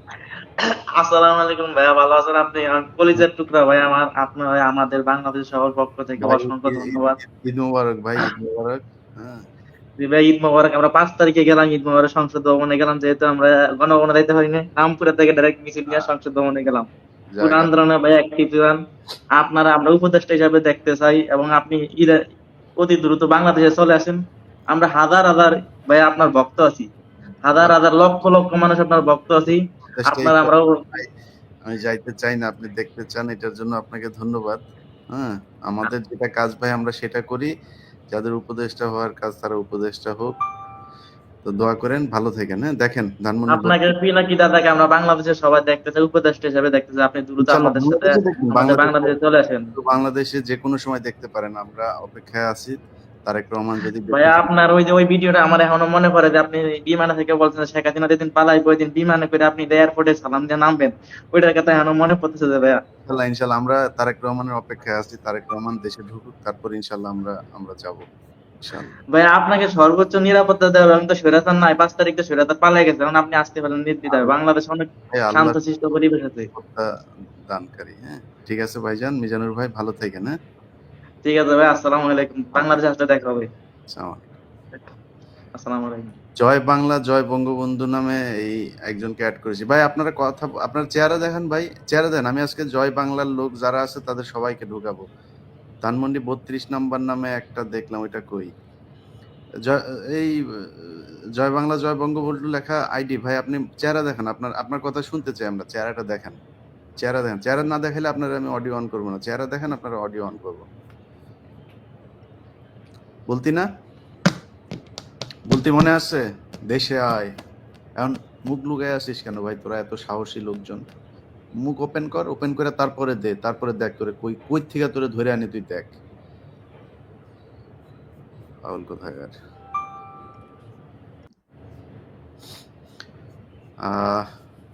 আসসালামু আলাইকুম ভাইয়া, ভালো আছেন আপনি? আমার কলিজার টুকরা ভাই, আপনার আমাদের বাংলাদেশ সবার পক্ষ থেকে ভাই, অসংখ্য ধন্যবাদ। ঈদ মোবারক ভাই, ঈদ মোবারক। হ্যাঁ, জি ভাই, ঈদ মোবারক। আমরা 5 তারিখে গেলাম ঈদ মোবারক, সংসদ ভবনে গেলাম, যেহেতু আমরা গণভবনে যাইতে পারি না, রামপুরা থেকে ডাইরেক্ট মিছিল নিয়ে সংসদ ভবনে গেলাম। পুরো আন্দোলনে ভাই অ্যাক্টিভ ছিলেন আপনারা, আমরা উপদেষ্টা হিসাবে দেখতে চাই, এবং আপনি অতি দ্রুত বাংলাদেশে চলে আসেন। আমরা হাজার হাজার ভাই আপনার ভক্ত আছি, হাজার হাজার লক্ষ লক্ষ মানুষ আপনার ভক্ত আছি। আপনারা আমরাও আমি যাইতে চাই না, আপনি দেখতে চান, এটার জন্য আপনাকে ধন্যবাদ। হ্যাঁ, আমাদের যেটা কাজ ভাই আমরা সেটা করি। যাদের উপদেষ্টা হওয়ার কাজ তারা উপদেষ্টা হোক। তো দোয়া করেন, ভালো থাকেন। হ্যাঁ, দেখেন ধানমন্ডি আপনাকে পিনাকি দাদাকে আমরা বাংলাদেশের সবাই দেখতে চাই, উপদেষ্টা হিসেবে দেখতে চাই। আপনি দ্রুত আমাদের সাথে বাংলাদেশে চলে আসেন। বাংলাদেশে যে কোনো সময় দেখতে পারেন, আমরা অপেক্ষায় আছি। তারেক রহমান যদি ভাইয়া আপনার ওই ভিডিওটা আমার এখনো মনে পড়ে, যে আপনি বিমানে থেকে বলছেন শেখ হাসিনা যেদিন পালাইবে ওই দিন বিমানে করে আপনি এয়ারপোর্টে সালাম দিয়ে নামবেন, ওইটার কথা এখনো মনে পড়তেছে যে ভাইয়া। ইনশাল্লাহ আমরা তারেক রহমানের অপেক্ষায় আছি। তারেক রহমান দেশে ঢুকুক, তারপর ইনশাল্লাহ আমরা যাবো ইনশাল্লাহ। ভাইয়া আপনাকে সর্বোচ্চ নিরাপত্তা দেওয়া হবে। আমি তো স্বৈরাচার নাই, 5 তারিখ তো স্বৈরাচার পালাই গেছে, এখন আপনি আসতে পারেন নির্দ্বিধায়। বাংলাদেশ অনেক শান্তশিষ্ট পরিবেশ আছে। দানকারী। হ্যাঁ, ঠিক আছে ভাইজান, মিজানুর ভাই ভালো থাকেন। হ্যাঁ, ঠিক আছে ভাই, আসসালামু আলাইকুম। বাংলাদেশে আসলে দেখা হবে। আসসালামু আলাইকুম। জয় বাংলা জয় বঙ্গবন্ধু নামে এই একজনকে অ্যাড করেছি ভাই। আপনারা আপনার চেহারা দেখেন ভাই, চেহারা দেন। আমি আজকে জয় বাংলার লোক যারা আছে তাদের সবাইকে ঢুকাবো। ধানমন্ডি 32 নাম্বার নামে একটা দেখলাম, ওইটা কই? এই জয় বাংলা জয় বঙ্গবন্ধু লেখা আইডি। ভাই আপনি চেহারা দেখেন, আপনার কথা শুনতে চাই আমরা। চেহারাটা দেখেন, চেহারা দেখেন। চেহারা না দেখালে আপনারা আমি অডিও অন করবো না। চেহারা দেখেন, আপনারা অডিও অন করবো। বলতি না, বলতে মনে আছে? দেশে আয়। এখন মুখ লুকায় আসিস কেন ভাই? তোরা এত সাহসী লোকজন, মুখ ওপেন কর, ওপেন করে তারপরে দে, তারপরে দেখ তোরে কই থেকে তোরে ধরে আনি, তুই দেখ। পাগল কোথাকার।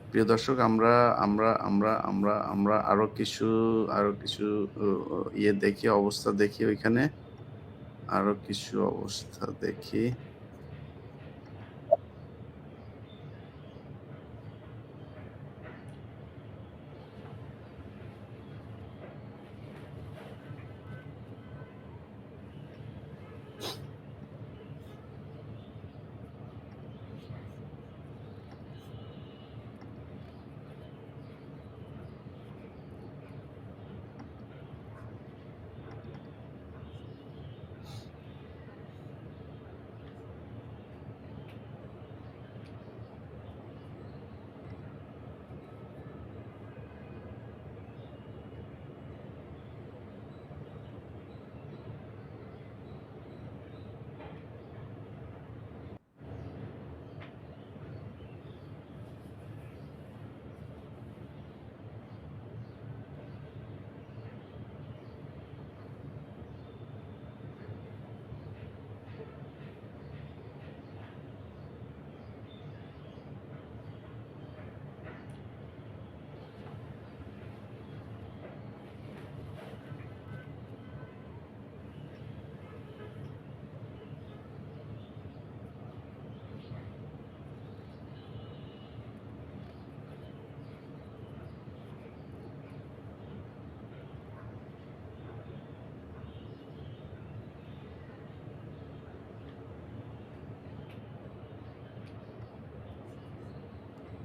প্রিয় দর্শক, আমরা আমরা আমরা আমরা আমরা আরো কিছু ইয়ে দেখি, অবস্থা দেখি, ওইখানে আরো কিছু অবস্থা দেখি।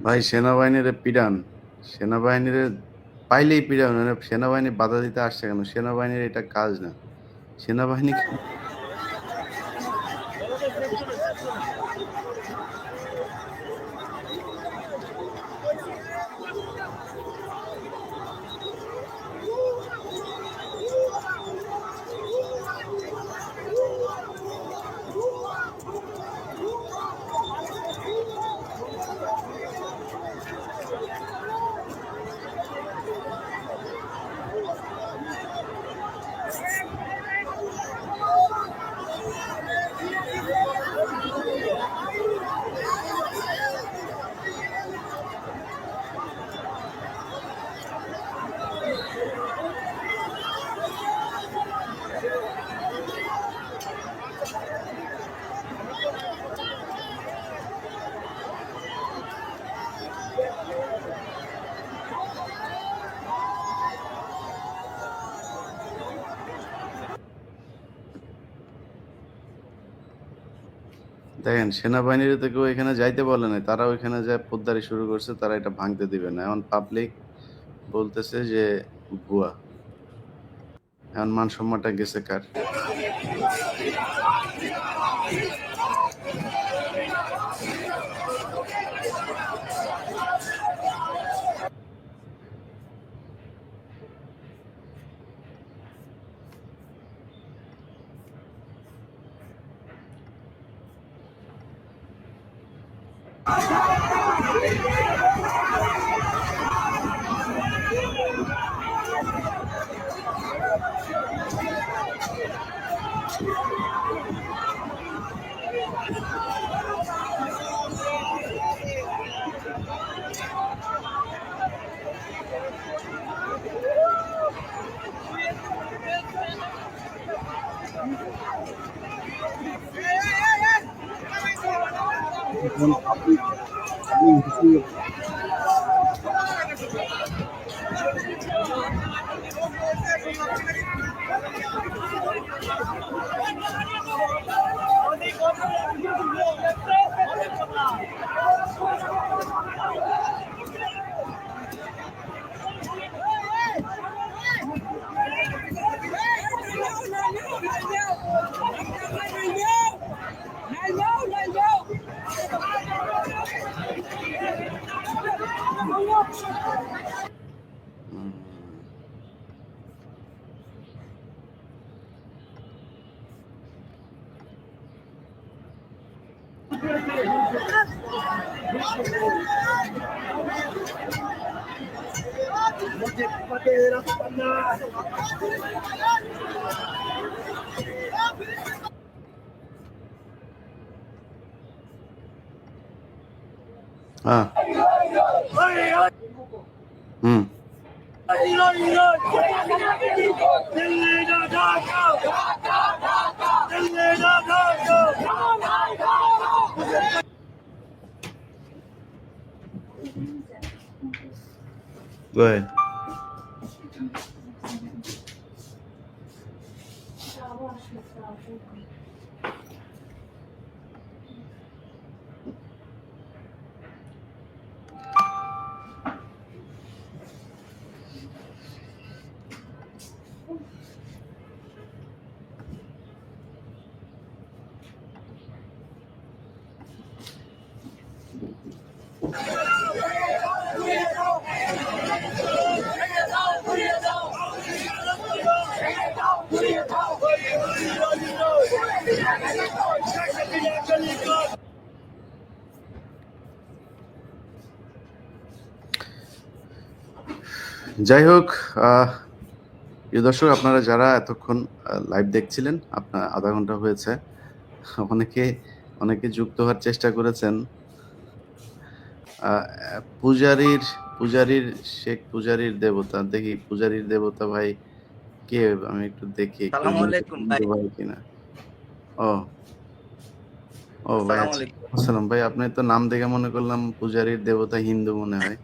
ভাই সেনাবাহিনীর পিডান, সেনাবাহিনীর পাইলেই পিডান, মানে সেনাবাহিনী বাধা দিতে আসছে কেন? সেনাবাহিনীর এটা কাজ না। সেনাবাহিনী দেখেন, সেনাবাহিনীর তো কেউ এখানে যাইতে বলে নাই, তারা ওইখানে যায় পোদ্দারি শুরু করছে, তারা এটা ভাঙতে দিবে না। এখন পাবলিক বলতেছে যে ভুয়া। এখন মান সম্মানটা গেছে কার? হুম। হ্যাঁ, হুম। Go ahead. যাই হোক, প্রিয় দর্শক, আপনারা যারা এতক্ষণ লাইভ দেখছিলেন, আপনার আধা ঘন্টা হয়েছে, অনেকে অনেকে যুক্ত হওয়ার চেষ্টা করেছেন। পূজারীর শেখ পূজারীর দেবতা, দেখি পূজারীর দেবতা ভাই কে, আমি একটু দেখি আসসালামু আলাইকুম ভাই। ভাই কিনা। ও ও ভাই, আসসালামু আচ্ছা। আলাইকুম। আসসালাম ভাই, আপনি তো নাম দেখে মনে করলাম পূজারীর দেবতা হিন্দু মনে হয়।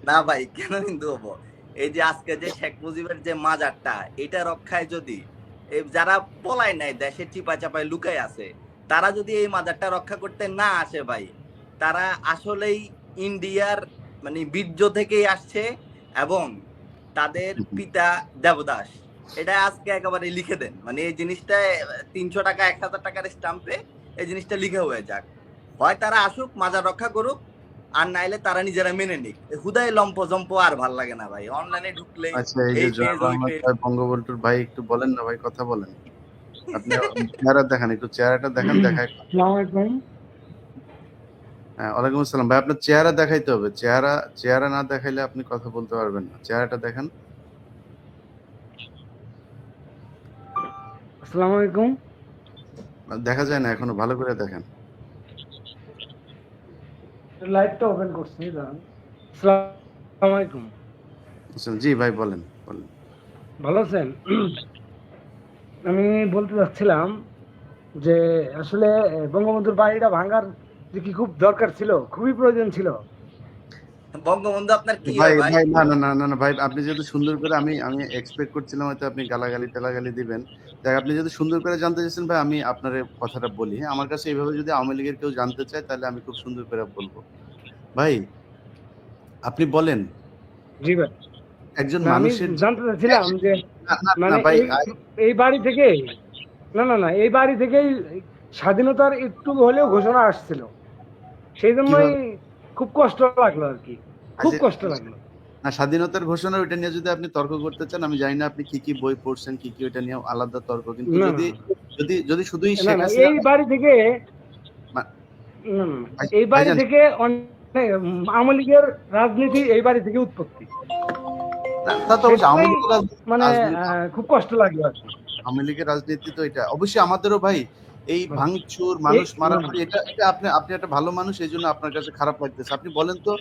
না ভাই, কেন হিন্দু হবো? এই যে আজকে যে শেখ মুজিবের যে মাজারটা, এটা রক্ষায় যদি এই যারা পলায় নাই, দেশে চিপা চাপায় লুকায় আছে, তারা যদি এই মাজারটা রক্ষা করতে না আসে ভাই, তারা আসলেই ইন্ডিয়ার মানে বীর্য থেকেই আসছে এবং তাদের পিতা দেবদাস। এটা আজকে একেবারে লিখে দেন, মানে এই জিনিসটা 300 টাকা 1000 টাকার স্টাম্পে এই জিনিসটা লিখে হয়ে যাক। হয় তারা আসুক মাজার রক্ষা করুক, আর নাইলে তারা নিজেরা মেনে নিক। হুদাই লম্প জম্প আর ভাল লাগে না ভাই, অনলাইনে ঢুকলেই আচ্ছা, এই যে এই জয় পেজ ওই বাংলা পেজ। জয় বঙ্গবন্ধুর ভাই একটু বলেন না ভাই, কথা বলেন। আপনি চেহারা দেখান, একটু চেহারাটা দেখান, দেখায়। আসসালামু আলাইকুম। হ্যাঁ, ওয়ালাইকুম আসসালাম ভাই। আপনার চেহারা দেখাইতে হবে, চেহারা চেহারা না দেখাইলে আপনি কথা বলতে পারবেন না। চেহারাটা দেখান। আসসালামু আলাইকুম। দেখা যায় না এখনো, ভালো করে দেখেন। লাইটটা ওপেন করছি, দাঁড়ান। আসসালামু আলাইকুম। আচ্ছা, জি ভাই বলেন বলেন। ভালো আছেন? আমি বলতে চাচ্ছিলাম যে আসলে বঙ্গবন্ধুর বাড়িটা ভাঙার যে কি খুব দরকার ছিল, খুবই প্রয়োজন ছিল। বঙ্গবন্ধু আপনার কি ভাই হয় ভাই? ভাই না না না না না ভাই, আপনি যেহেতু সুন্দর করে, আমি আমি এক্সপেক্ট করছিলাম হয়তো আপনি গালাগালি টালাগালি দিবেন। দেখ, আপনি যদি সুন্দর করে জানতে চাইছেন ভাই, আমি আপনার কথাটা বলি। হ্যাঁ, আমার কাছে এইভাবে যদি আওয়ামী লীগের কেউ জানতে চায় তাহলে আমি খুব সুন্দর করে বলবো। ভাই আপনি বলেন, জি ভাই। একজন না, আমি মানুষের জানতে চাচ্ছিলাম যে না না না মানে ভাই, এই বাড়ি থেকে, না এই বাড়ি থেকেই স্বাধীনতার একটু হলেও ঘোষণা আসছিল, সেই জন্যই কিভাবে? খুব কষ্ট লাগলো আর কি, খুব আচ্ছা, কষ্ট লাগলো। না স্বাধীনতার ঘোষণা ওইটা নিয়ে যদি আপনি তর্ক করতে চান, আমি জানি না আপনি কি কি বই পড়ছেন, কি কি ওইটা নিয়ে আলাদা তর্ক। কিন্তু না যদি যদি যদি শুধুই না শেখ না হাসিনা এই বাড়ি থেকে, মা- এই বাড়ি ভাইজান, থেকে আওয়ামী লীগের রাজনীতি এই বাড়ি থেকে উৎপত্তি, তা তো অবশ্যই আওয়ামী সেটাই লীগের মানে রাজনীতি, খুব কষ্ট লাগলো আর কি। আওয়ামী লীগের রাজনীতি তো এটা অবশ্যই আমাদেরও ভাই। এই ভাঙচুর, মানুষ মারামারি, এটা এটা আপনি আপনি একটা ভালো মানুষ, এই জন্য আপনার কাছে খারাপ লাগতেছে। আপনি বলেন তো,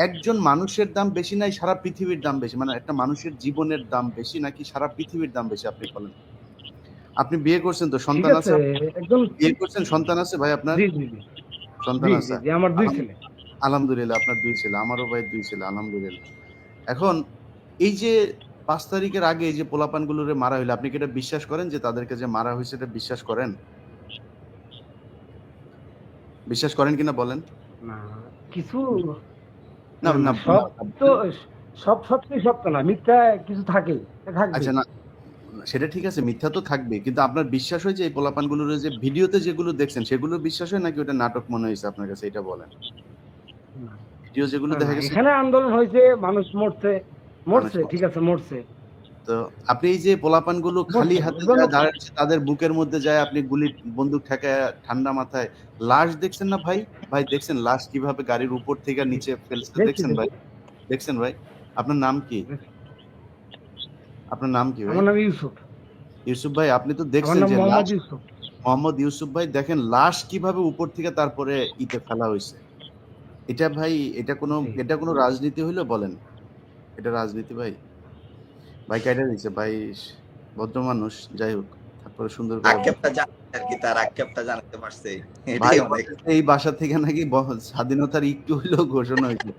একজন মানুষের দাম বেশি নাই সারা পৃথিবীর দাম বেশি? মানে একটা মানুষের জীবনের দাম বেশি নাকি সারা পৃথিবীর দাম বেশি? আপনি বলেন। আপনি বিয়ে করছেন তো, ঠিক সন্তান আছে? আছে, একদম। বিয়ে করছেন, সন্তান আছে ভাই আপনার? জি জি জি সন্তান জি আছে? জি জি আমার 2 ছেলে। আলহামদুলিল্লাহ, আপনার 2 ছেলে। আমারও ভাই 2 ছেলে, আলহামদুলিল্লাহ। এখন এই যে ৫ তারিখের আগে এই যে পোলাপানগুলোরে মারা হইলো, আপনি কি এটা বিশ্বাস করেন যে তাদেরকে যে মারা হইছে, এটা বিশ্বাস করেন? বিশ্বাস করেন কিনা বলেন? না কিছু, না, না না, সব না, তো, সব সত্যি সত্য না, মিথ্যা কিছু থাকেই, থাকবে। আচ্ছা না, সেটা ঠিক আছে, মিথ্যা তো থাকবেই। কিন্তু আপনার বিশ্বাস হয় যে এই পোলাপানগুলোর যে ভিডিওতে যেগুলো দেখছেন সেগুলো বিশ্বাস হয় নাকি ওটা নাটক মনে হইছে আপনার কাছে, এটা বলেন। ভিডিও যেগুলো না দেখা গেছে এখানে আন্দোলন হয়েছে, মানুষ মরছে, মানুষ মরছে, ঠিক আছে মরছে। তো আপনি এই যে পোলাপানগুলো খালি হাতে যায় দাঁড়াচ্ছে, তাদের বুকের মধ্যে যায় আপনি গুলি বন্দুক ঠেকায় ঠান্ডা মাথায় লাশ দেখছেন না ভাই? ভাই দেখছেন লাশ কিভাবে গাড়ির উপর থেকে নিচে ফেলছে, দেখছি দেখছেন ভাই? দেখছেন ভাই? আপনার নাম কি? আপনার নাম কি ভাই? আমার নাম ইউসুফ। ইউসুফ ভাই, আপনি তো আমার দেখছেন নাম যে মোহাম্মদ লাশ, ইউসুফ। মোহাম্মদ ইউসুফ ভাই, দেখেন লাশ কিভাবে উপর থেকে তারপরে ইতে ফেলা হইছে। এটা ভাই, এটা কোনো রাজনীতি হইলো বলেন? এটা রাজনীতি ভাই? ভাই কাইটা দিছে ভাই, ভদ্র মানুষ, যাই হোক, তারপরে সুন্দর করে আক্ষেপটা জানাতে আর কি, তার আক্ষেপটা জানাতে পারছে, ভাই এটাই অনেক। বলতেছে এই বাসা থেকে নাকি স্বাধীনতার একটু হইলেও ঘোষণা হয়েছে।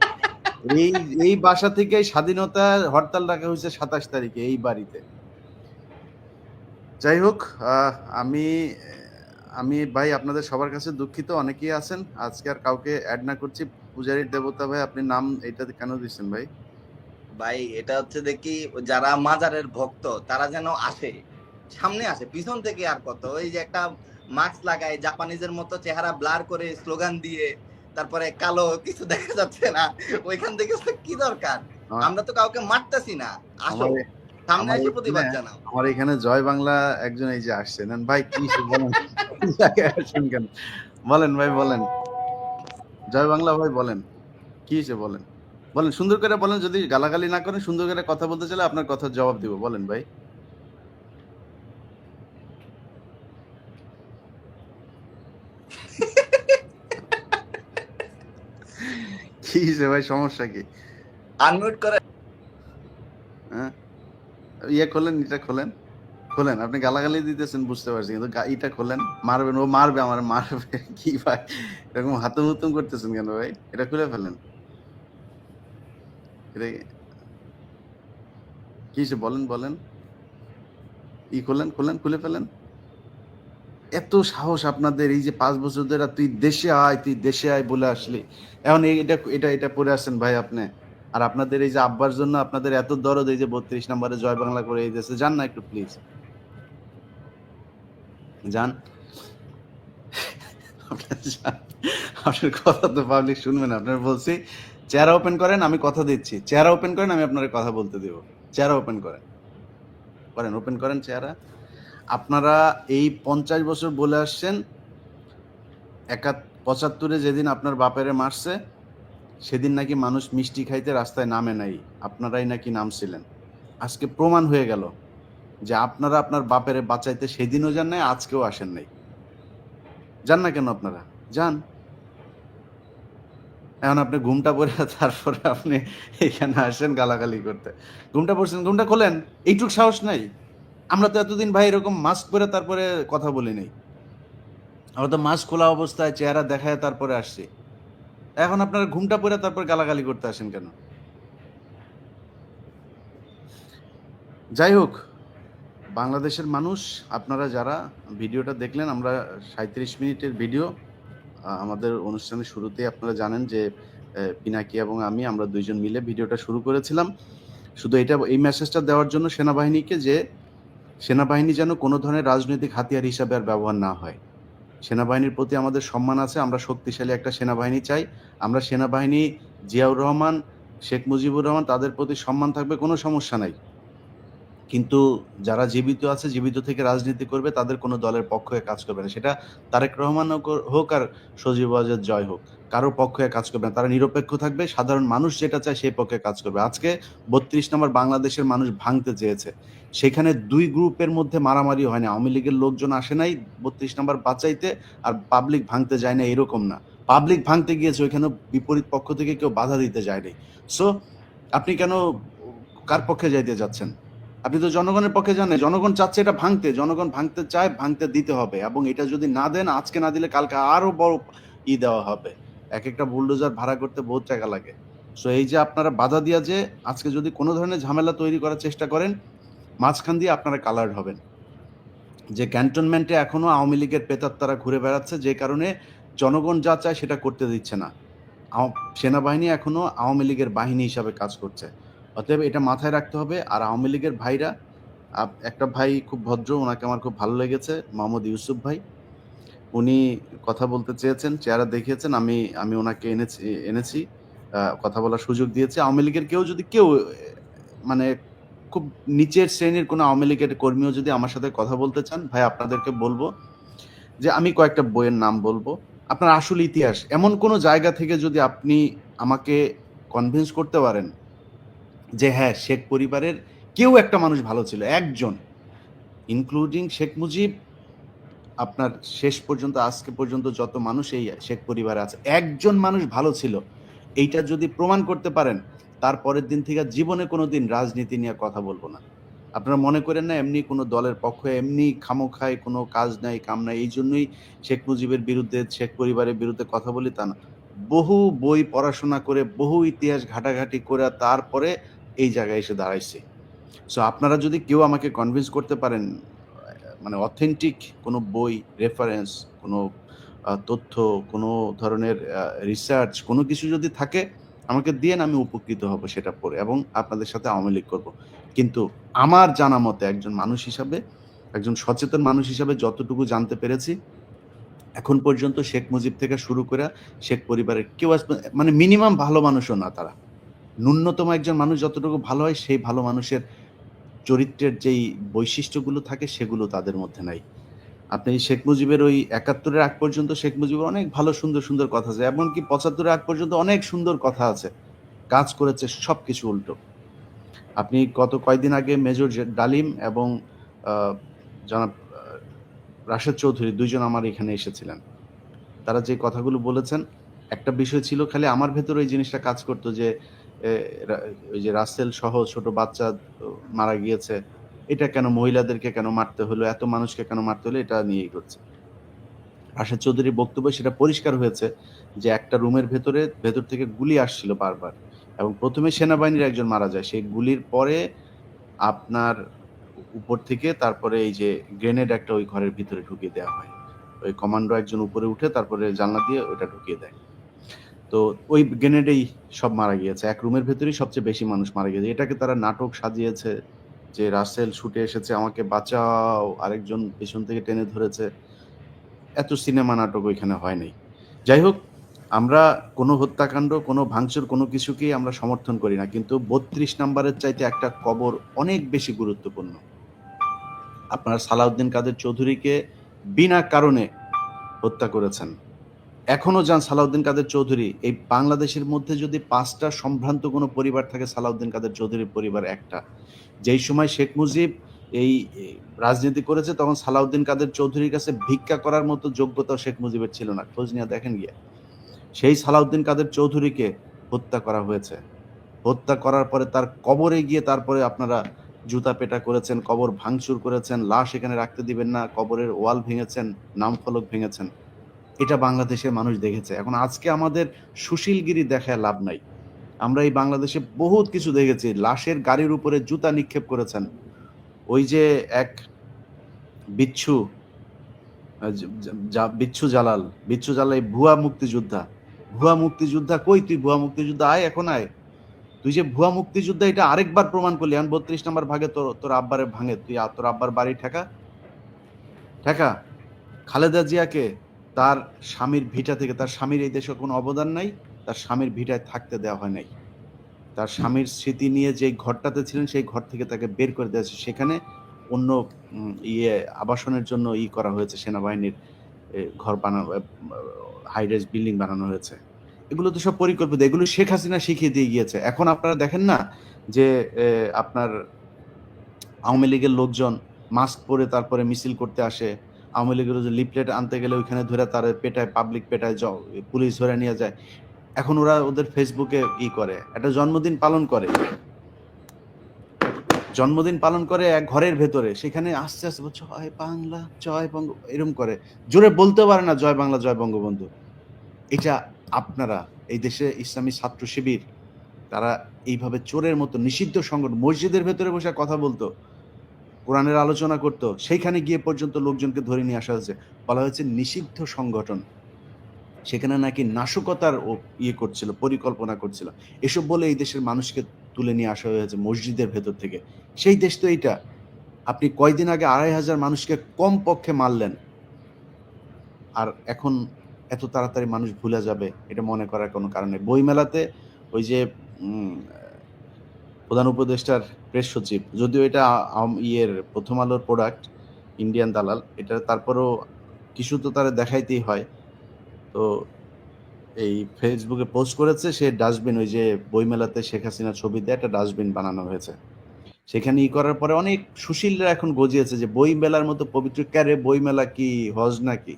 এই এই বাসা থেকে স্বাধীনতার হরতাল ডাকা হয়েছে 27 তারিখে এই বাড়িতে। যাই হোক, আমি আমি ভাই আপনাদের সবার কাছে দুঃখিত, অনেকেই আছেন। আজকে আর কাউকে অ্যাড না করছি। পূজারীর দেবতা ভাই, আপনি নাম এইটাতে কেন দিচ্ছেন ভাই? ভাই এটা হচ্ছে দেখি যারা মাজারের ভক্ত তারা যেন আসে, সামনে আসে, পিছন থেকে আর কত ওই যে একটা মাস্ক লাগায় জাপানিজের মতো চেহারা ব্লার করে স্লোগান দিয়ে তারপরে কালো কিছু দেখা যাচ্ছে না, ওইখান থেকে কি দরকার? আমরা তো কাউকে মারতেছি না, আসো আমার সামনে আমার এসে প্রতিবাদ জানাও। আমার এখানে জয় বাংলা একজন এই যে আসছেন ভাই, কি বলেন? আসেন কেন? বলেন ভাই, বলেন। জয় বাংলা ভাই বলেন, কি হয়েছে বলেন? বলেন সুন্দর করে বলেন, যদি গালাগালি না করেন, সুন্দর করে কথা বলতে চাইলে আপনার কথার জবাব দিব, বলেন ভাই। কি হয়েছে ভাই, সমস্যা কি? আনমিউট করে হ্যাঁ, ইয়ে খোলেন, এটা খোলেন, খোলেন। আপনি গালাগালি দিতেছেন বুঝতে পারছি, কিন্তু ইটা খোলেন। মারবেন, ও মারবে, আমার মারবে। কি ভাই এরকম হাতুম হুতুম করতেছেন কেন ভাই? এটা খুলে ফেলেন। এটা কি হয়েছে বলেন, বলেন। ই খোলেন, খোলেন, খুলে ফেলেন। এত সাহস আপনাদের, এই যে 5 বছর ধরে তুই দেশে আয় বলে আসলি, এখন এটা এটা এটা পড়ে আসছেন ভাই আপনি। আর আপনাদের এই যে আব্বার জন্য আপনাদের এত দরদ, এই যে 32 নম্বরে জয় বাংলা করে এই দেশে যান না একটু প্লিজ, যান। আপনার যান। আপনার কথা তো পাবলিক শুনবেন। আপনার বলছি চেহারা ওপেন করেন, আমি কথা দিচ্ছি, চেহারা ওপেন করেন, আমি আপনার কথা বলতে দেব। চেহারা ওপেন করেন, ওপেন করেন চেহারা। আপনারা এই 50 বছর বলে আসছেন 75-এ যেদিন আপনার বাপেরে মারছে সেদিন নাকি মানুষ মিষ্টি খাইতে রাস্তায় নামে নাই, আপনারাই নাকি নামছিলেন। আজকে প্রমাণ হয়ে গেল যে আপনারা আপনার বাপেরে বাঁচাইতে সেদিনও যান নাই, আজকেও আসেন নাই। যান না কেন আপনারা? যান। এখন আপনি ঘুমটা পরে তারপরে আপনি এখানে আসেন গালাগালি করতে। ঘুমটা পড়ছেন, ঘুমটা খোলেন, এইটুক সাহস নাই? আমরা তো এতদিন ভাই এরকম মাস্ক পরে তারপরে কথা বলি নাই, আমরা তো মাস্ক খোলা অবস্থায় চেহারা দেখায় তারপরে আসছি। এখন আপনারা ঘুমটা পরে তারপর গালাগালি করতে আসেন কেন? যাই হোক, বাংলাদেশের মানুষ, আপনারা যারা ভিডিওটা দেখলেন, আমরা 37 মিনিটের ভিডিও, আমাদের অনুষ্ঠানের শুরুতে আপনারা জানেন যে পিনাকি এবং আমরা দুইজন মিলে ভিডিওটা শুরু করেছিলাম শুধু এই মেসেজটা দেওয়ার জন্য সেনাবাহিনীকে, যে সেনাবাহিনী যেন কোনো ধরনের রাজনৈতিক হাতিয়ার হিসাবে আর ব্যবহার না হয়। সেনাবাহিনীর প্রতি আমাদের সম্মান আছে, আমরা শক্তিশালী একটা সেনাবাহিনী চাই। আমরা সেনাবাহিনী, জিয়াউর রহমান, শেখ মুজিবুর রহমান, তাদের প্রতি সম্মান থাকবে, কোনো সমস্যা নাই। কিন্তু যারা জীবিত আছে, জীবিত থেকে রাজনীতি করবে, তাদের কোনো দলের পক্ষে কাজ করবে না। সেটা তারেক রহমান হোক আর সজীব ওয়াজেদ জয় হোক, কারো পক্ষে কাজ করবে না। তারা নিরপেক্ষ থাকবে, সাধারণ মানুষ যেটা চায় সেই পক্ষে কাজ করবে। আজকে 32 নম্বর বাংলাদেশের মানুষ ভাঙতে চেয়েছে, সেখানে দুই গ্রুপের মধ্যে মারামারি হয় না। আওয়ামী লীগের লোকজন আসে নাই 32 নম্বর বাঁচাইতে, আর পাবলিক ভাঙতে যায় না, এরকম না। পাবলিক ভাঙতে গিয়েছে, ওইখানে বিপরীত পক্ষ থেকে কেউ বাধা দিতে যায়নি। সো আপনি কেন কার পক্ষে যাইতে যাচ্ছেন? আপনি তো জনগণের পক্ষে জানেন, জনগণ চাচ্ছে এটা ভাঙতে, জনগণ ভাঙতে চায়, ভাঙতে দিতে হবে। এবং এটা যদি না দেন, আজকে না দিলে কালকে আরো বড় দেওয়া হবে। এক একটা বুলডোজার ভাড়া করতে বহুত টাকা লাগে। সো এই যে আপনারা বাধা দিয়া যে আজকে যদি কোনো ধরনের ঝামেলা তৈরি করার চেষ্টা করেন, মাঝখান দিয়ে আপনারা কালার্ড হবেন। যে ক্যান্টনমেন্টে এখনো আওয়ামী লীগের প্রেতাত্মারা ঘুরে বেড়াচ্ছে, যে কারণে জনগণ যা চায় সেটা করতে দিচ্ছে না। সেনাবাহিনী এখনো আওয়ামী লীগের বাহিনী হিসাবে কাজ করছে। অতএব এটা মাথায় রাখতে হবে। আর আওয়ামী লীগের ভাইরা, একটা ভাই খুব ভদ্র, ওনাকে আমার খুব ভালো লেগেছে, মোহাম্মদ ইউসুফ ভাই। উনি কথা বলতে চেয়েছেন, চেহারা দেখিয়েছেন, আমি ওনাকে এনেছি, কথা বলার সুযোগ দিয়েছি। আওয়ামী লীগের কেউ মানে খুব নিচের শ্রেণীর কোনো আওয়ামী লীগের কর্মীও যদি আমার সাথে কথা বলতে চান, ভাই আপনাদেরকে বলবো যে আমি কয়েকটা বইয়ের নাম বলবো। আপনার আসল ইতিহাস, এমন কোনো জায়গা থেকে যদি আপনি আমাকে কনভিন্স করতে পারেন যে হ্যাঁ, শেখ পরিবারের কেউ একটা মানুষ ভালো ছিল, একজন, ইনক্লুডিং শেখ মুজিব, আপনার শেষ পর্যন্ত আজকে পর্যন্ত যত মানুষ এই শেখ পরিবারে আছে, একজন মানুষ ভালো ছিল, এইটা যদি প্রমাণ করতে পারেন, তারপরের দিন থেকে জীবনে কোনোদিন রাজনীতি নিয়ে কথা বলবো না। আপনারা মনে করেন না এমনি কোনো দলের পক্ষে এমনি খামোখায় কোনো কাজ নাই, কাম নাই, এই জন্যই শেখ মুজিবের বিরুদ্ধে, শেখ পরিবারের বিরুদ্ধে কথা বলি, তা না। বহু বই পড়াশোনা করে, বহু ইতিহাস ঘাটাঘাটি করে তারপরে এই জায়গায় এসে দাঁড়াইছে। সো আপনারা যদি কেউ আমাকে কনভিন্স করতে পারেন, মানে অথেন্টিক কোনো বই, রেফারেন্স, কোনো তথ্য, কোনো ধরনের রিসার্চ, কোনো কিছু যদি থাকে আমাকে দিয়েন, আমি উপকৃত হব সেটা পড়ে, এবং আপনাদের সাথে আওয়ামী লীগ করবো। কিন্তু আমার জানা মতে, একজন মানুষ হিসাবে, একজন সচেতন মানুষ হিসাবে যতটুকু জানতে পেরেছি, এখন পর্যন্ত শেখ মুজিব থেকে শুরু করে শেখ পরিবারের কেউ মানে মিনিমাম ভালো মানুষও না তারা। ন্যূনতম একজন মানুষ যতটুকু ভালো হয়, সেই ভালো মানুষের চরিত্রের যেই বৈশিষ্ট্যগুলো থাকে সেগুলো তাদের মধ্যে নাই। আপনি শেখ মুজিবের ওই 71-এর আগ পর্যন্ত শেখ মুজিবের অনেক ভালো সুন্দর সুন্দর কথা আছে, এমনকি 75-এর আগ পর্যন্ত অনেক সুন্দর কথা আছে, কাজ করেছে সবকিছু উল্টো। আপনি গত কয়েকদিন আগে মেজর ডালিম এবং জনাব রাশেদ চৌধুরী দুইজন আমার এখানে এসেছিলেন, তারা যে কথাগুলো বলেছেন, একটা বিষয় ছিল খালি আমার ভেতরে ওই জিনিসটা কাজ করতো যে ওই যে রাসেল সহ ছোট বাচ্চা মারা গিয়েছে, এটা কেন, মহিলাদেরকে কেন মারতে হলো, এত মানুষকে কেন মারতে হলো, এটা নিয়েই করছে। রাশেদ চৌধুরীর বক্তব্য সেটা পরিষ্কার হয়েছে যে একটা রুমের ভেতর থেকে গুলি আসছিল বারবার, এবং প্রথমে সেনাবাহিনীর একজন মারা যায়, সেই গুলির পরে আপনার উপর থেকে তারপরে এই যে গ্রেনেড একটা ওই ঘরের ভিতরে ঢুকিয়ে দেওয়া হয়। ওই কমান্ডো একজন উপরে উঠে তারপরে জানলা দিয়ে ওটা ঢুকিয়ে দেয়। তো ওই গ্রেনেডেই সব মারা গিয়েছে, এক রুমের ভেতরেই সবচেয়ে বেশি মানুষ মারা গিয়েছে। এটাকে তারা নাটক সাজিয়েছে যে রাসেল ছুটে এসেছে আমাকে বাঁচাও, আরেকজন পেছন থেকে টেনে ধরেছে। এত সিনেমা নাটক ওইখানে হয় নাই। যাই হোক, আমরা কোনো হত্যাকাণ্ড, কোনো ভাঙচুর, কোনো কিছুকেই আমরা সমর্থন করি না, কিন্তু 32 নম্বরের চাইতে একটা কবর অনেক বেশি গুরুত্বপূর্ণ। আপনার সালাউদ্দিন কাদের চৌধুরীকে বিনা কারণে হত্যা করেছেন। এখনো যান সালাউদ্দিন কাদের চৌধুরী, এই বাংলাদেশের মধ্যে যদি 5টা সম্ভ্রান্ত কোনো পরিবার থাকে, সালাউদ্দিন কাদের চৌধুরীর পরিবার একটা। যেই সময় শেখ মুজিব এই রাজনীতি করেছে তখন সালাউদ্দিন কাদের চৌধুরীর কাছে ভিক্ষা করার মতো যোগ্যতা শেখ মুজিবের ছিল না, খোঁজ নিয়ে দেখেন গিয়ে। সেই সালাউদ্দিন কাদের চৌধুরীকে হত্যা করা হয়েছে। হত্যা করার পরে তার কবরে গিয়ে তারপরে আপনারা জুতা পেটা করেছেন, কবর ভাঙচুর করেছেন, লাশ এখানে রাখতে দিবেন না, কবরের ওয়াল ভেঙেছেন, নাম ফলক ভেঙেছেন। এটা বাংলাদেশের মানুষ দেখেছে। এখন আজকে আমাদের সুশীলগিরি দেখায় লাভ নাই। আমরা এই বাংলাদেশে বহুত কিছু দেখেছি। লাশের গাড়ির উপরে জুতা নিক্ষেপ করেছেন। ওই যে এক বিচ্ছু জালাল ভুয়া মুক্তিযোদ্ধা কই তুই? ভুয়া মুক্তিযোদ্ধা আয়, এখন আয়। তুই যে ভুয়া মুক্তিযোদ্ধা এটা আরেকবার প্রমাণ করলি। 32 নম্বর ভাগে তোর আব্বারে ভাঙে, তুই তোর আব্বার বাড়ি ঠেকা। খালেদা জিয়াকে তার স্বামীর ভিটা থেকে, তার স্বামীর এই দেশে কোনো অবদান নাই, তার স্বামীর ভিটায় থাকতে দেওয়া হয় নাই। তার স্বামীর স্মৃতি নিয়ে যে ঘরটাতে ছিলেন সেই ঘর থেকে তাকে বের করে দেওয়া হয়েছে। সেখানে অন্য আবাসনের জন্য করা হয়েছে, সেনাবাহিনীর ঘর বানানো, হাইরাইজ বিল্ডিং বানানো হয়েছে। এগুলো তো সব পরিকল্পিত, এগুলো শেখ হাসিনা শিখিয়ে দিয়ে গিয়েছে। এখন আপনারা দেখেন না যে আপনার আওয়ামী লীগের লোকজন মাস্ক পরে তারপরে মিছিল করতে আসে, আওয়ামী লীগের যে লিফলেট আনতে গেলে ওইখানে ধরে তার পেটায়, পাবলিক পেটায়, পুলিশ ধরে নিয়ে যায়। এখন ওরা ওদের ফেসবুকে করে, একটা জন্মদিন পালন করে এক ঘরের ভেতরে, সেখানে আস্তে আস্তে জয় বাংলা জয় বঙ্গ এরকম করে, জোরে বলতে পারে না জয় বাংলা জয় বঙ্গবন্ধু। এটা আপনারা এই দেশে ইসলামী ছাত্র শিবির তারা এইভাবে চোরের মতো নিষিদ্ধ সংগঠন, মসজিদের ভেতরে বসে কথা বলতো, কোরআনের আলোচনা করতো, সেইখানে গিয়ে পর্যন্ত লোকজনকে ধরে নিয়ে আসা হয়েছে, বলা হয়েছে নিষিদ্ধ সংগঠন। সেখানে নাকি নাশকতার করছিল, পরিকল্পনা করছিল। এসব বলে এই দেশের মানুষকে তুলে নিয়ে আসা হয়েছে মসজিদের ভেতর থেকে। সেই দেশ তো এইটা। আপনি কয়দিন আগে 2500 মানুষকে কম পক্ষে মারলেন, আর এখন এত তাড়াতাড়ি মানুষ ভুলে যাবে এটা মনে করার কোনো কারণ নেই। বইমেলাতে ওই যে প্রধান উপদেষ্টার প্রেস সচিব, যদিও এটা প্রথম আলোর প্রোডাক্ট, ইন্ডিয়ান দালাল, এটা তারপরেও কিছু তো তারা দেখাইতেই হয়। তো এই ফেসবুকে পোস্ট করেছে সে ডাস্টবিন, ওই যে বইমেলাতে শেখ হাসিনা ছবি দিয়ে একটা ডাস্টবিন বানানো হয়েছে, সেখানে করার পরে অনেক সুশীলরা এখন গজিয়েছে যে বইমেলার মতো পবিত্র, ক্যারে বইমেলা কি হজ নাকি?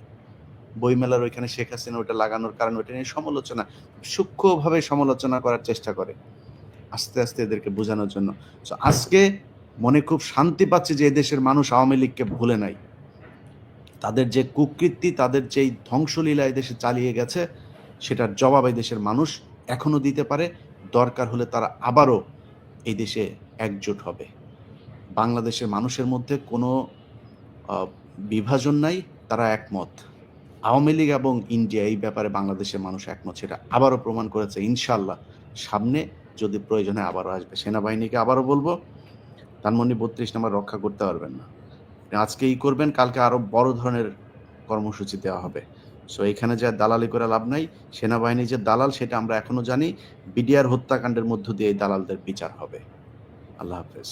বইমেলার ওইখানে শেখ হাসিনা ওটা লাগানোর কারণ ওইটা নিয়ে সমালোচনা, সূক্ষ্মভাবে সমালোচনা করার চেষ্টা করে আস্তে আস্তে এদেরকে বোঝানোর জন্য। আজকে মনে খুব শান্তি পাচ্ছে যে এদেশের মানুষ আওয়ামী লীগকে ভুলে নাই। তাদের যে কুকৃতি, তাদের যেই ধ্বংসলীলা এদেশে চালিয়ে গেছে, সেটার জবাব এই দেশের মানুষ এখনো দিতে পারে। দরকার হলে তারা আবারও এই দেশে একজোট হবে। বাংলাদেশের মানুষের মধ্যে কোনো বিভাজন নাই, তারা একমত। আওয়ামী লীগ এবং ইন্ডিয়া এই ব্যাপারে বাংলাদেশের মানুষ একমত, সেটা আবারও প্রমাণ করেছে। ইনশাল্লাহ সামনে যদি প্রয়োজনে আবারও আসবে। সেনাবাহিনীকে আবারও বলবো, ধানমন্ডি 32 নম্বর রক্ষা করতে পারবেন না, আজকে করবেন, কালকে আরো বড় ধরনের কর্মসূচি দেওয়া হবে। সো এখানে যা দালালি করে লাভ নাই। সেনাবাহিনী যে দালাল সেটা আমরা এখনো জানি। বিডিআর হত্যাকাণ্ডের মধ্য দিয়ে এই দালালদের বিচার হবে। আল্লাহ হাফেজ।